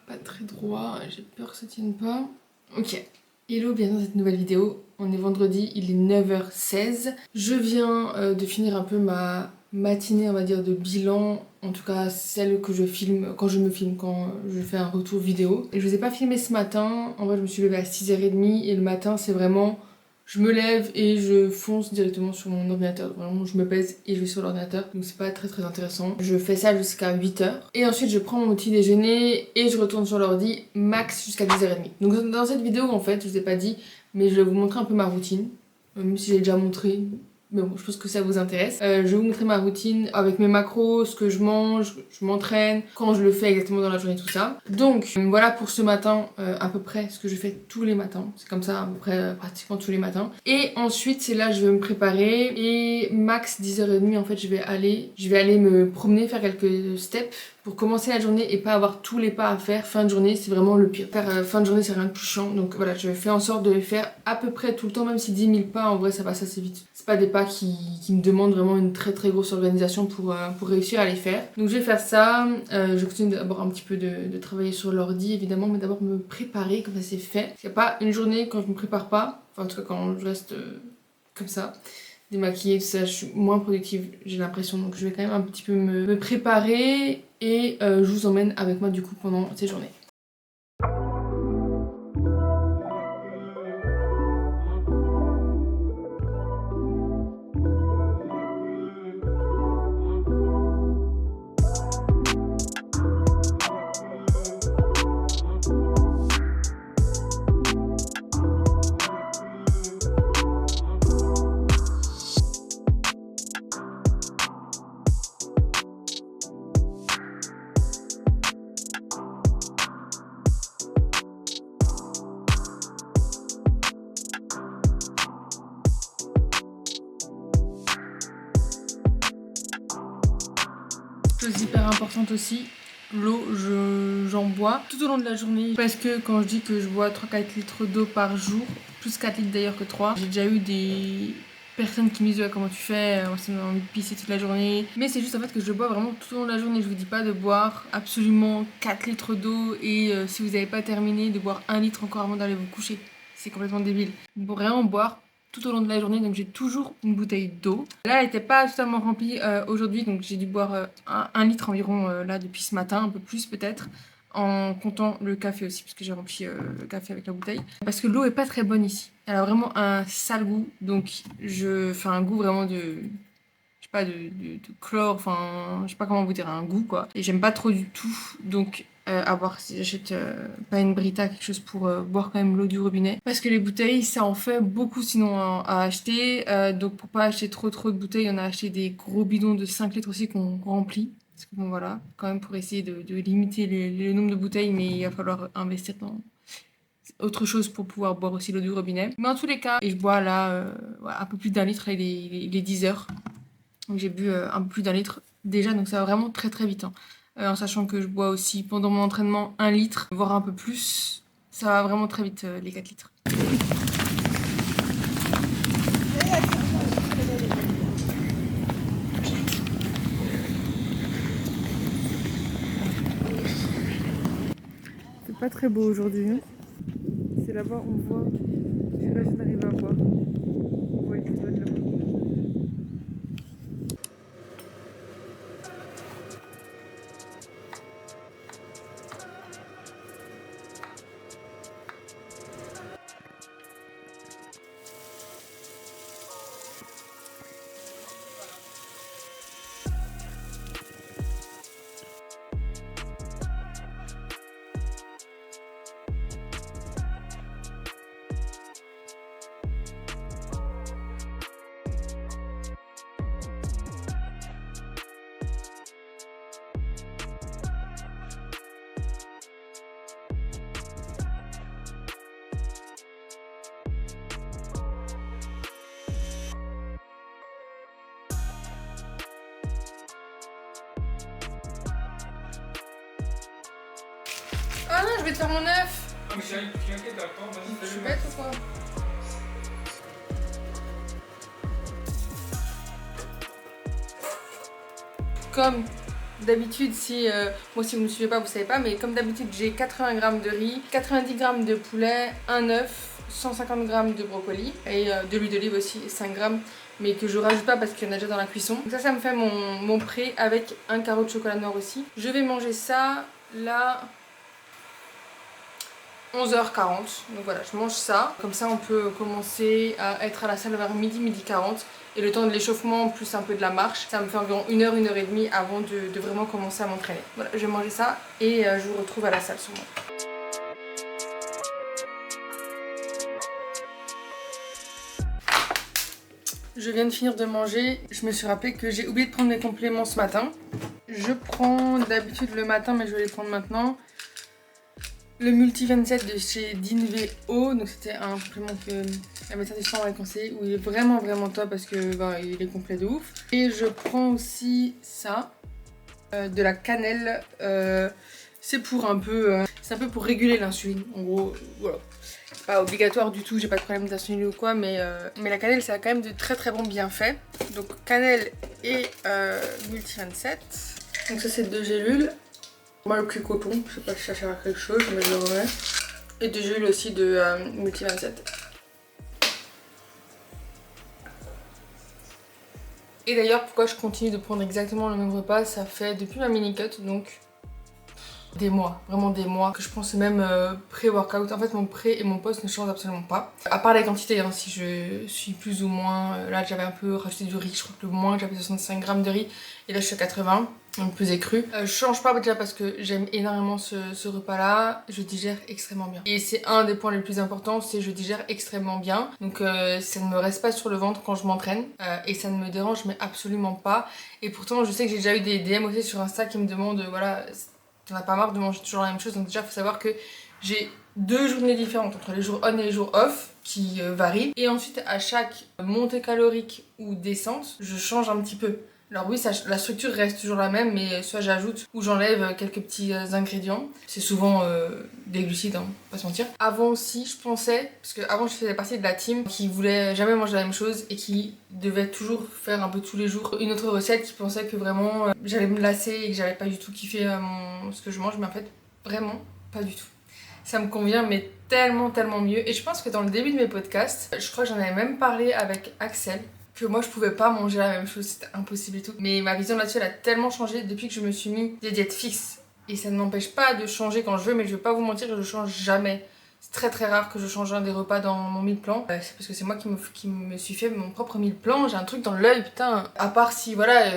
pas très droit, j'ai peur que ça tienne pas. Ok. Hello, bienvenue dans cette nouvelle vidéo. On est vendredi, il est 9h16. Je viens de finir un peu ma matinée, on va dire, de bilan. En tout cas, celle que je filme, quand je fais un retour vidéo. Et je vous ai pas filmé ce matin. En vrai, je me suis levée à 6h30 et le matin, c'est vraiment... Je me lève et je fonce directement sur mon ordinateur. Vraiment, je me pèse et je vais sur l'ordinateur. Donc c'est pas très intéressant. Je fais ça jusqu'à 8h. Et ensuite, je prends mon petit déjeuner et je retourne sur l'ordi max jusqu'à 10h30. Donc dans cette vidéo, en fait, je vous ai pas dit, mais je vais vous montrer un peu ma routine. Même si j'ai déjà montré. Mais bon, je pense que ça vous intéresse. Je vais vous montrer ma routine avec mes macros, ce que je mange, je m'entraîne, quand je le fais exactement dans la journée, tout ça. Donc voilà pour ce matin, à peu près ce que je fais tous les matins. C'est comme ça à peu près pratiquement tous les matins. Et ensuite, c'est là je vais me préparer. Et max 10h30, en fait, je vais aller me promener, faire quelques steps pour commencer la journée et pas avoir tous les pas à faire. Fin de journée, c'est vraiment le pire. Faire fin de journée, c'est rien de plus chiant. Donc voilà, je fais en sorte de les faire à peu près tout le temps, même si 10 000 pas, en vrai, ça passe assez vite. C'est pas des pas qui me demandent vraiment une très grosse organisation pour réussir à les faire. Donc je vais faire ça. Je continue d'abord un petit peu de travailler sur l'ordi, évidemment, mais d'abord me préparer, comme ça c'est fait. Il n'y a pas une journée quand je me prépare pas, enfin en tout cas quand je reste comme ça, démaquillée, tout ça, je suis moins productive, j'ai l'impression. Donc je vais quand même un petit peu me préparer et je vous emmène avec moi du coup pendant ces journées. Chose hyper importante aussi, l'eau, j'en bois tout au long de la journée parce que quand je dis que je bois 3-4 litres d'eau par jour, plus 4 litres d'ailleurs que 3, j'ai déjà eu des personnes qui me disent ouais, comment tu fais, moi ça me donne envie de pisser toute la journée, mais c'est juste en fait que je bois vraiment tout au long de la journée. Je vous dis pas de boire absolument 4 litres d'eau et si vous n'avez pas terminé de boire 1 litre encore avant d'aller vous coucher, c'est complètement débile. Pour vraiment boire tout au long de la journée, donc j'ai toujours une bouteille d'eau. Là, elle n'était pas totalement remplie aujourd'hui, donc j'ai dû boire 1 litre environ là depuis ce matin, un peu plus peut-être, en comptant le café aussi, parce que j'ai rempli le café avec la bouteille. Parce que l'eau est pas très bonne ici. Elle a vraiment un sale goût, donc je fais un goût vraiment de... Je sais pas, de chlore, enfin, je sais pas comment vous dire, un goût quoi. Et j'aime pas trop du tout, donc à voir si j'achète pas une Brita, quelque chose pour boire quand même l'eau du robinet. Parce que les bouteilles, ça en fait beaucoup sinon à acheter. Donc pour pas acheter trop de bouteilles, on a acheté des gros bidons de 5 litres aussi qu'on remplit. Parce que bon voilà, quand même pour essayer de limiter le nombre de bouteilles, mais il va falloir investir dans autre chose pour pouvoir boire aussi l'eau du robinet. Mais en tous les cas, et je bois là un peu plus d'1 litre, il est 10h. Donc j'ai bu un peu plus d'1 litre déjà, donc ça va vraiment très vite. Hein. En sachant que je bois aussi pendant mon entraînement 1 litre, voire un peu plus. Ça va vraiment très vite les 4 litres. C'est pas très beau aujourd'hui. Hein. C'est là-bas, on voit. Je sais pas si on arrive à voir. Ouais, ça doit être là-bas. Ah non, je vais te faire mon œuf. Ah mais chérie, t'inquiète, attends, vas-y, Je suis fais-le. bête ou quoi? Comme D'habitude, si moi si vous ne me suivez pas, vous savez pas, mais comme d'habitude, j'ai 80 g de riz, 90 g de poulet, un œuf, 150 g de brocoli et de l'huile d'olive aussi, 5 g, mais que je rajoute pas parce qu'il y en a déjà dans la cuisson. Donc ça me fait mon prêt avec un carreau de chocolat noir aussi. Je vais manger ça là 11h40, donc voilà, je mange ça. Comme ça, on peut commencer à être à la salle vers midi, midi 40. Et le temps de l'échauffement plus un peu de la marche, ça me fait environ 1 heure, 1 heure et demie avant de vraiment commencer à m'entraîner. Voilà, je vais manger ça et je vous retrouve à la salle sûrement. Je viens de finir de manger, je me suis rappelé que j'ai oublié de prendre mes compléments ce matin. Je prends d'habitude le matin, mais je vais les prendre maintenant. Le Multi 27 de chez Dinveo, donc c'était un complément que la médecin du sang m'avait conseillé, où il est vraiment top parce que il est complet de ouf. Et je prends aussi ça, de la cannelle, c'est pour un peu, c'est un peu pour réguler l'insuline, en gros, voilà. C'est pas obligatoire du tout, j'ai pas de problème d'insuline ou quoi, mais la cannelle ça a quand même de très bons bienfaits. Donc cannelle et Multi 27, donc ça c'est 2 gélules. Moi le plus coton, je sais pas si ça sert à quelque chose, mais je le remets. Et 2 gélules aussi de Multi 27. Et d'ailleurs pourquoi je continue de prendre exactement le même repas, ça fait depuis ma mini-cut, donc des mois, vraiment des mois, que je prends ce même pré-workout. En fait mon pré et mon post ne changent absolument pas. À part la quantité, hein, si je suis plus ou moins, là j'avais un peu rajouté du riz, je crois que le moins j'avais 65 g de riz, et là je suis à 80, donc plus écru. Je change pas déjà parce que j'aime énormément ce repas là, je digère extrêmement bien. Et c'est un des points les plus importants, c'est je digère extrêmement bien. Donc ça ne me reste pas sur le ventre quand je m'entraîne, et ça ne me dérange mais absolument pas. Et pourtant je sais que j'ai déjà eu des DM aussi sur Insta qui me demandent, voilà, t'en as pas marre de manger toujours la même chose. Donc déjà faut savoir que j'ai 2 journées différentes entre les jours on et les jours off qui varient. Et ensuite à chaque montée calorique ou descente, je change un petit peu. Alors oui, la structure reste toujours la même, mais soit j'ajoute ou j'enlève quelques petits ingrédients. C'est souvent des glucides, hein, pas se mentir. Avant aussi, je pensais, parce que avant je faisais partie de la team qui voulait jamais manger la même chose et qui devait toujours faire un peu tous les jours une autre recette, qui pensait que vraiment j'allais me lasser et que j'allais pas du tout kiffer ce que je mange, mais en fait, vraiment pas du tout. Ça me convient, mais tellement mieux. Et je pense que dans le début de mes podcasts, je crois que j'en avais même parlé avec Axel, que moi je pouvais pas manger la même chose, c'était impossible et tout. Mais ma vision là-dessus elle a tellement changé depuis que je me suis mis des diètes fixes. Et ça ne m'empêche pas de changer quand je veux, mais je vais pas vous mentir, je change jamais. C'est très rare que je change un des repas dans mon meal plan. C'est parce que c'est moi qui me suis fait mon propre meal plan. J'ai un truc dans l'œil, putain. À part si voilà,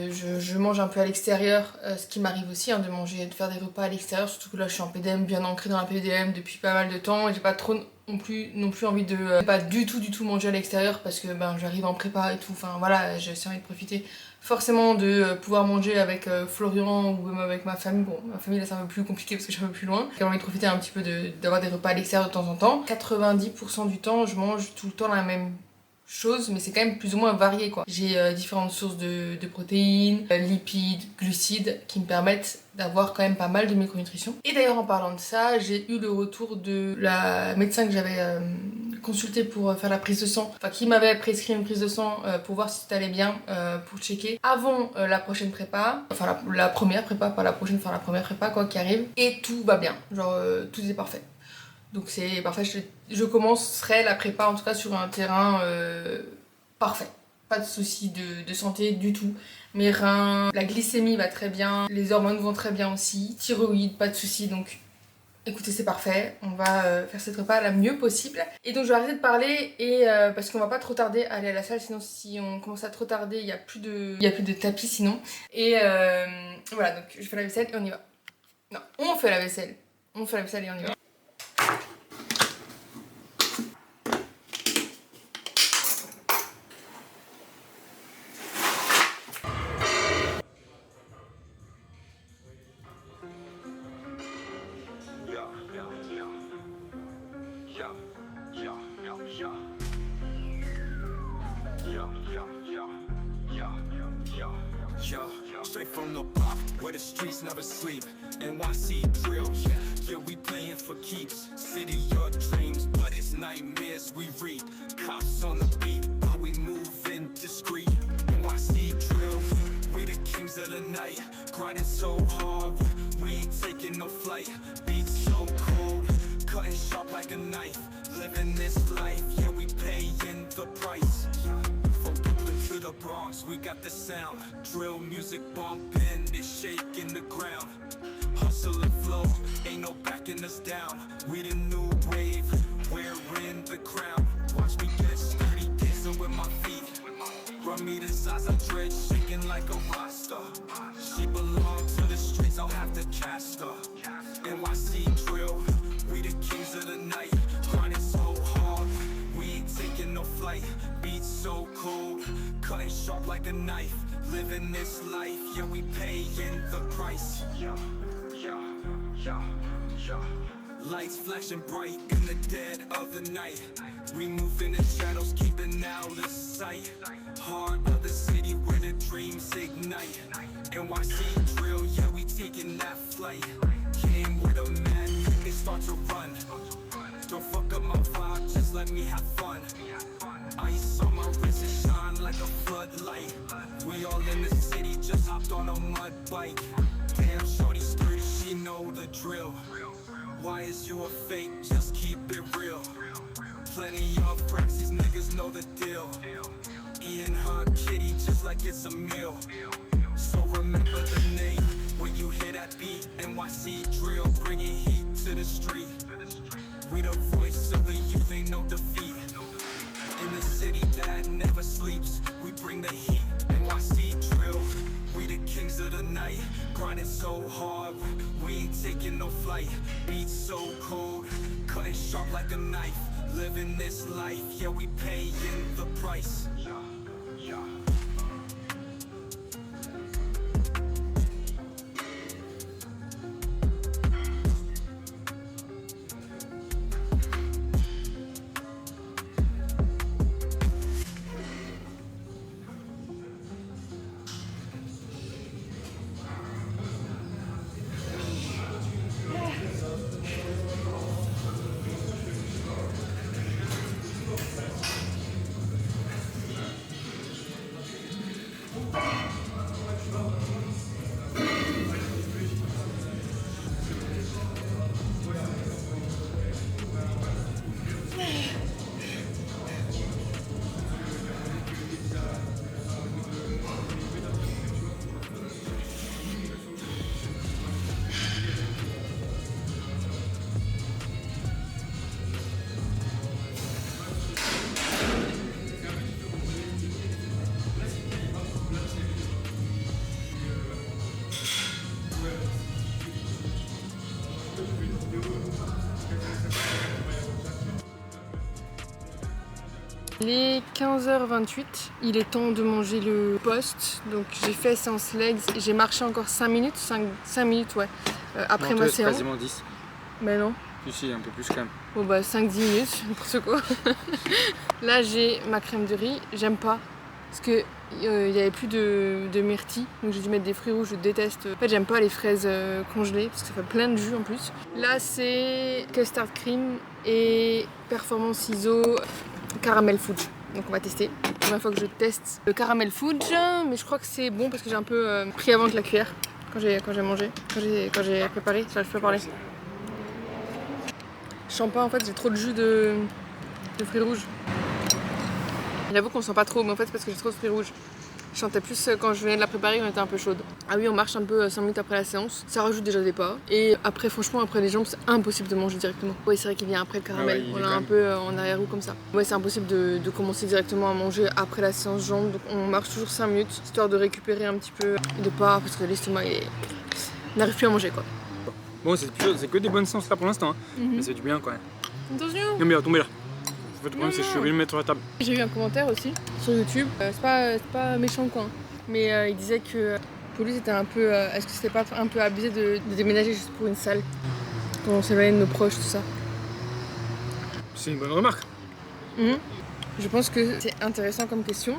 je mange un peu à l'extérieur, ce qui m'arrive aussi, hein, de faire des repas à l'extérieur. Surtout que là je suis en PDM, bien ancrée dans la PDM depuis pas mal de temps. Et j'ai pas trop non plus envie de pas du tout manger à l'extérieur parce que j'arrive en prépa et tout. Enfin voilà, j'ai aussi envie de profiter forcément de pouvoir manger avec Florian ou même avec ma famille. Bon, ma famille là c'est un peu plus compliqué parce que je suis un peu plus loin. J'ai envie de profiter un petit peu d'avoir des repas à l'extérieur de temps en temps. 90% du temps, je mange tout le temps la même chose, mais c'est quand même plus ou moins varié quoi. J'ai différentes sources de protéines, lipides, glucides qui me permettent d'avoir quand même pas mal de micronutrition. Et d'ailleurs en parlant de ça, j'ai eu le retour de la médecin que j'avais consultée pour faire la prise de sang, enfin qui m'avait prescrit une prise de sang pour voir si tout allait bien, pour checker avant la prochaine prépa, enfin la première prépa, pas la prochaine, enfin la première prépa quoi qui arrive, et tout va bien, genre tout est parfait. Donc c'est parfait, je commencerai la prépa en tout cas sur un terrain parfait. Pas de soucis de santé du tout. Mes reins, la glycémie va très bien, les hormones vont très bien aussi, thyroïde, pas de soucis. Donc écoutez, c'est parfait, on va faire cette prépa la mieux possible. Et donc je vais arrêter de parler et parce qu'on va pas trop tarder à aller à la salle, sinon si on commence à trop tarder, il y a plus de tapis sinon. Et voilà, donc je fais la vaisselle et on y va. Non, on fait la vaisselle. On fait la vaisselle et on y va. Straight from the pop, where the streets never sleep. NYC drill, yeah, we playing for keeps. City your dreams, but it's nightmares we read. Cops on the beat, but we move in discreet. NYC drill, we the kings of the night. Grind grinding so hard, we ain't taking no flight. Beats so cold, cutting sharp like a knife. Living this life, yeah, we paying the price. From Brooklyn to the Bronx, we got the sound. Drill music bumping, it's shaking the ground. Hustle and flow, ain't no backing us down. We the new wave, we're in the crown. Watch me get sturdy, dancing with my feet. Run me the size, I'm dread shaking like a roster. She belong to the streets, I'll have to cast her. NYC drill, we the kings of the night. Grinding so hard, we ain't taking no flight. Beats so cold, cutting sharp like a knife. Living this life, yeah, we paying the price. Lights flashing bright in the dead of the night. We move in the shadows, keeping out of sight. Heart of the city where the dreams ignite. NYC drill, yeah, we taking that flight. Came with a man, they start to run. Don't fuck up my vibe, just let me have fun. Ice on my wrist, it shine like a floodlight. We all in the city, just hopped on a mud bike. Damn, shorty sturdy, she know the drill. Why is you a fake? Just keep it real. Plenty of racks, these niggas know the deal. Eating her kitty just like it's a meal. So remember the name when you hear that beat. NYC drill, bringing heat to the street. We the voice of the youth, ain't no defeat. In the city that never sleeps, we bring the heat. NYC drill, we the kings of the night. Grinding so hard, we ain't taking no flight. Beats so cold, cutting sharp like a knife. Living this life, yeah, we paying the price. Il est 15h28, il est temps de manger le post, donc j'ai fait séance legs et j'ai marché encore 5 minutes, 5 minutes ouais, après non, ma toi, séance. quasiment 10. Mais non. Si, un peu plus quand même. Bon bah 5-10 minutes, n'importe quoi. Là j'ai ma crème de riz, j'aime pas, parce que il y avait plus de myrtille, donc j'ai dû mettre des fruits rouges, je déteste. En fait j'aime pas les fraises congelées, parce que ça fait plein de jus en plus. Là c'est custard cream et performance ISO caramel fudge. Donc on va tester. La première fois que je teste le caramel fudge, mais je crois que c'est bon parce que j'ai un peu pris avant que la cuillère quand j'ai mangé, quand j'ai préparé, j'arrive plus à parler. Je sens pas en fait, j'ai trop de jus de fruits rouges. J'avoue qu'on sent pas trop, mais en fait c'est parce que j'ai trop de fruits rouges. Je sentais plus quand je venais de la préparer, on était un peu chaude. Ah oui, on marche un peu 5 minutes après la séance, ça rajoute déjà des pas. Et après, franchement, après les jambes, c'est impossible de manger directement. Oui, c'est vrai qu'il vient après le caramel, ouais, on l'a un peu en arrière-goût comme ça. Ouais, c'est impossible de commencer directement à manger après la séance jambes, donc on marche toujours 5 minutes, histoire de récupérer un petit peu de pas, parce que l'estomac, on n'arrive plus à manger quoi. Bon, c'est que des bonnes séances là pour l'instant, hein. Mais ça fait du bien quand même. Attention! Non, mais il va tomber là. En fait, le problème, c'est que je suis venu le mettre sur la table. J'ai eu un commentaire aussi sur YouTube, c'est pas méchant quoi, mais il disait que pour lui c'était un peu, est-ce que c'était pas un peu abusé de déménager juste pour une salle quand on s'éloignait de nos proches, tout ça. C'est une bonne remarque. Je pense que c'est intéressant comme question.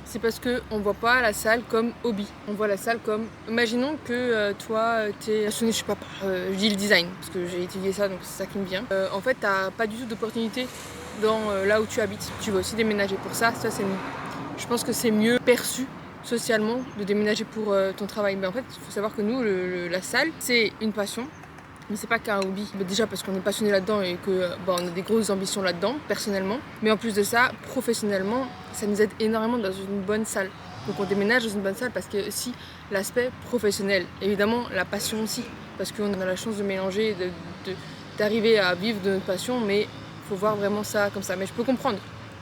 C'est parce qu'on voit pas la salle comme hobby. On voit la salle comme... Imaginons que toi, t'es passionné, je sais pas, par je dis le design, parce que j'ai étudié ça, donc c'est ça qui me vient. En fait, t'as pas du tout d'opportunité dans là où tu habites. Tu vas aussi déménager pour ça. Je pense que c'est mieux perçu socialement de déménager pour ton travail. Mais en fait, il faut savoir que nous, la salle, c'est une passion. Mais c'est pas qu'un hobby. Déjà parce qu'on est passionné là-dedans et que on a des grosses ambitions là-dedans, personnellement. Mais en plus de ça, professionnellement, ça nous aide énormément dans une bonne salle. Donc on déménage dans une bonne salle parce que aussi l'aspect professionnel, évidemment la passion aussi, parce qu'on a la chance de mélanger, d'arriver à vivre de notre passion, mais il faut voir vraiment ça comme ça. Mais je peux comprendre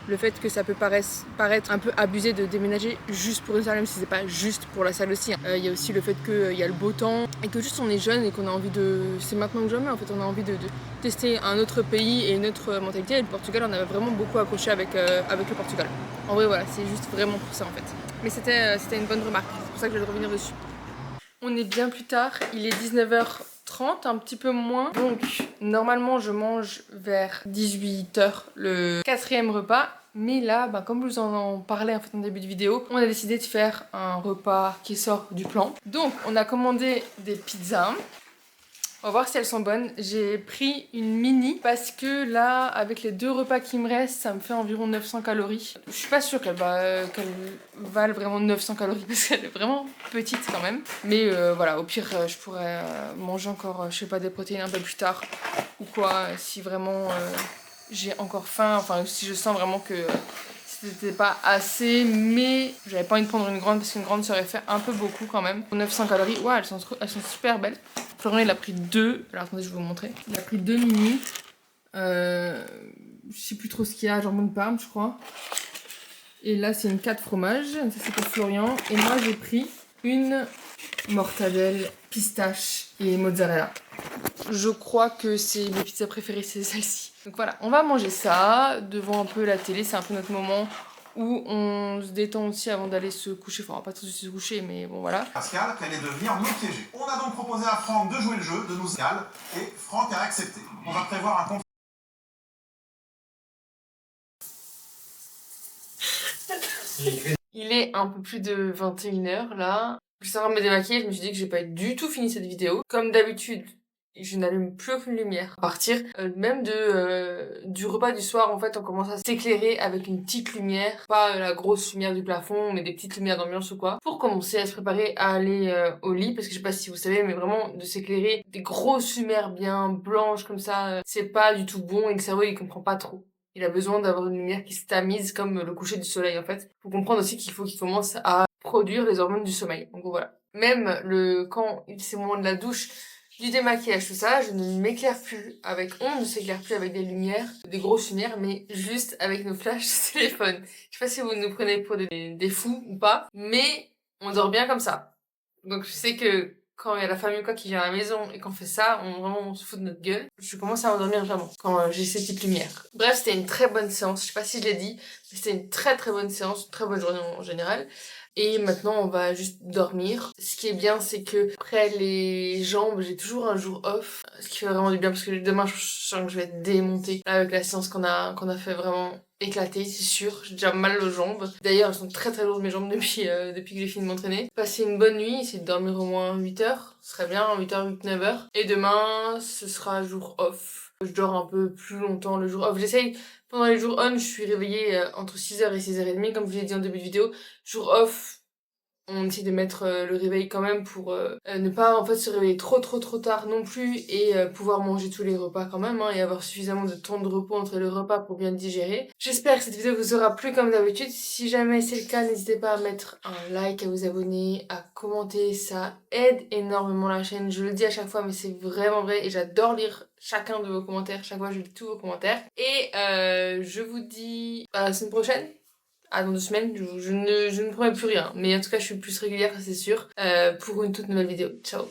le fait que ça peut paraître un peu abusé de déménager juste pour une salle, même si c'est pas juste pour la salle aussi. Il y a aussi le fait qu'il y a le beau temps et que juste on est jeune et qu'on a envie de... C'est maintenant que jamais en fait, on a envie de tester un autre pays et une autre mentalité. Et le Portugal, on avait vraiment beaucoup accroché avec le Portugal. En vrai voilà, c'est juste vraiment pour ça en fait. Mais c'était une bonne remarque, c'est pour ça que je vais revenir dessus. On est bien plus tard, il est 19h30, un petit peu moins. Donc normalement je mange vers 18h le 4e repas. Mais là, comme je vous en parlais en fait en début de vidéo, on a décidé de faire un repas qui sort du plan. Donc on a commandé des pizzas. On va voir si elles sont bonnes. J'ai pris une mini parce que là, avec les 2 repas qui me restent, ça me fait environ 900 calories. Je suis pas sûre qu'elle valent vraiment 900 calories parce qu'elle est vraiment petite quand même. Mais voilà, au pire, je pourrais manger encore, je sais pas, des protéines un peu plus tard ou quoi, si vraiment j'ai encore faim. Enfin, si je sens vraiment que c'était pas assez, mais j'avais pas envie de prendre une grande parce qu'une grande serait fait un peu beaucoup quand même. 900 calories, ouais, elles sont super belles. Florian il a pris 2, alors attendez je vais vous montrer. Il a pris 2 minutes, je sais plus trop ce qu'il y a, jambon de Parme je crois. Et là c'est une 4 fromages, ça c'est pour Florian. Et moi j'ai pris une mortadelle, pistache et mozzarella. Je crois que c'est mes pizzas préférées, c'est celle-ci. Donc voilà, on va manger ça devant un peu la télé, c'est un peu notre moment où on se détend aussi avant d'aller se coucher. Enfin, on va pas tous se coucher, mais bon, voilà. Pascal, qu'elle est de venir nous piéger. On a donc proposé à Franck de jouer le jeu, de nous égaler, et Franck a accepté. On va prévoir un conflit. Il est un peu plus de 21h là. Je suis en train de me démaquiller, je me suis dit que j'ai pas du tout fini cette vidéo. Comme d'habitude, je n'allume plus aucune lumière. À partir même du repas du soir, en fait, on commence à s'éclairer avec une petite lumière. Pas la grosse lumière du plafond, mais des petites lumières d'ambiance ou quoi. Pour commencer à se préparer à aller au lit. Parce que je sais pas si vous savez, mais vraiment, de s'éclairer des grosses lumières bien blanches comme ça, c'est pas du tout bon et le cerveau, il comprend pas trop. Il a besoin d'avoir une lumière qui se tamise comme le coucher du soleil, en fait. Faut comprendre aussi qu'il faut qu'il commence à produire les hormones du sommeil. Donc voilà. Même quand c'est le moment de la douche, du démaquillage, tout ça, je ne m'éclaire plus avec, on ne s'éclaire plus avec des lumières, des grosses lumières, mais juste avec nos flashs de téléphone. Je sais pas si vous nous prenez pour des fous ou pas, mais on dort bien comme ça. Donc je sais que quand il y a la famille ou quoi qui vient à la maison et qu'on fait ça, on se fout de notre gueule. Je commence à endormir vraiment quand j'ai ces petites lumières. Bref, c'était une très bonne séance. Je sais pas si je l'ai dit, mais c'était une très très bonne séance, une très bonne journée en général. Et maintenant, on va juste dormir. Ce qui est bien, c'est que après les jambes, j'ai toujours un jour off. Ce qui fait vraiment du bien parce que demain, je sens que je vais être démontée. Là, avec la séance qu'on a fait vraiment éclater, c'est sûr. J'ai déjà mal aux jambes. D'ailleurs, elles sont très très lourdes mes jambes depuis que j'ai fini de m'entraîner. Passer une bonne nuit, essayer de dormir au moins 8 heures. Ce serait bien, 8h, 9 heures. Et demain, ce sera jour off. Je dors un peu plus longtemps le jour off. J'essaye, pendant les jours on, je suis réveillée entre 6h et 6h30, comme je l'ai dit en début de vidéo. Jour off, on essaie de mettre le réveil quand même pour ne pas en fait se réveiller trop tard non plus et pouvoir manger tous les repas quand même et avoir suffisamment de temps de repos entre les repas pour bien digérer. J'espère que cette vidéo vous aura plu comme d'habitude. Si jamais c'est le cas, n'hésitez pas à mettre un like, à vous abonner, à commenter. Ça aide énormément la chaîne. Je le dis à chaque fois mais c'est vraiment vrai et j'adore lire chacun de vos commentaires. Chaque fois je lis tous vos commentaires. Et je vous dis à la semaine prochaine. Ah, dans 2 semaines, je ne promets plus rien. Mais en tout cas, je suis plus régulière, c'est sûr, pour une toute nouvelle vidéo. Ciao!